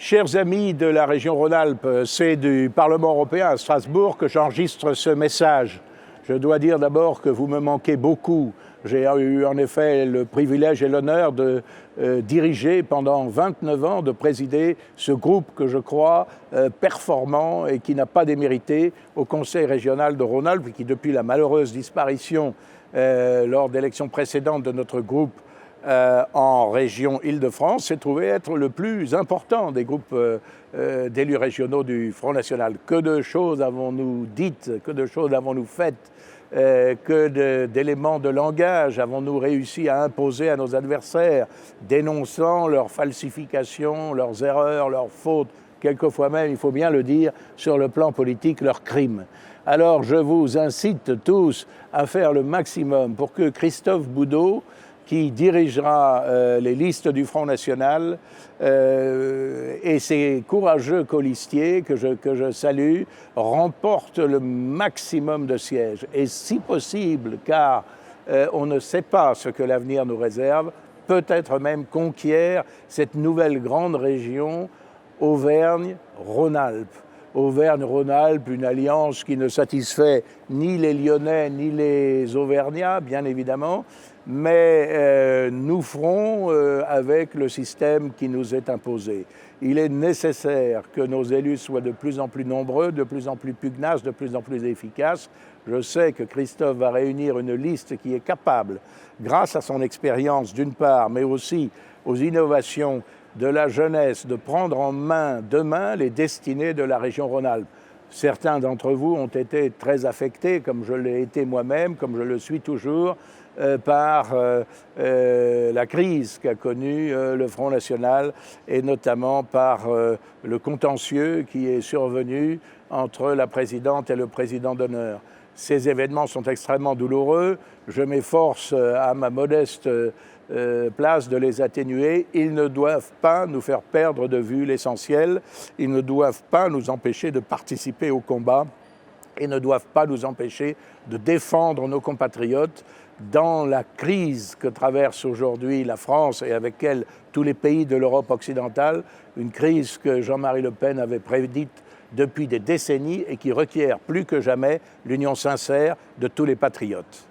Chers amis de la région Rhône-Alpes, c'est du Parlement européen à Strasbourg que j'enregistre ce message. Je dois dire d'abord que vous me manquez beaucoup. J'ai eu en effet le privilège et l'honneur de diriger pendant 29 ans, de présider ce groupe que je crois performant et qui n'a pas démérité au Conseil régional de Rhône-Alpes, qui depuis la malheureuse disparition lors d'élections précédentes de notre groupe en région Île-de-France, s'est trouvé être le plus important des groupes d'élus régionaux du Front National. Que de choses avons-nous dites, que de choses avons-nous faites, que d'éléments de langage avons-nous réussi à imposer à nos adversaires, dénonçant leurs falsifications, leurs erreurs, leurs fautes, quelquefois même, il faut bien le dire, sur le plan politique, leurs crimes. Alors je vous incite tous à faire le maximum pour que Christophe Boudeau, qui dirigera les listes du Front National, et ces courageux colistiers que je salue, remportent le maximum de sièges. Et si possible, car on ne sait pas ce que l'avenir nous réserve, peut-être même conquiert cette nouvelle grande région Auvergne-Rhône-Alpes. Auvergne-Rhône-Alpes, une alliance qui ne satisfait ni les Lyonnais ni les Auvergnats, bien évidemment, mais nous ferons avec le système qui nous est imposé. Il est nécessaire que nos élus soient de plus en plus nombreux, de plus en plus pugnaces, de plus en plus efficaces. Je sais que Christophe va réunir une liste qui est capable, grâce à son expérience d'une part, mais aussi aux innovations de la jeunesse, de prendre en main demain les destinées de la région Rhône-Alpes. Certains d'entre vous ont été très affectés, comme je l'ai été moi-même, comme je le suis toujours, par la crise qu'a connue le Front National et notamment par le contentieux qui est survenu entre la présidente et le président d'honneur. Ces événements sont extrêmement douloureux. Je m'efforce à ma modeste place de les atténuer. Ils ne doivent pas nous faire perdre de vue l'essentiel. Ils ne doivent pas nous empêcher de participer au combat et ne doivent pas nous empêcher de défendre nos compatriotes dans la crise que traverse aujourd'hui la France et avec elle tous les pays de l'Europe occidentale, une crise que Jean-Marie Le Pen avait prédite depuis des décennies et qui requiert plus que jamais l'union sincère de tous les patriotes.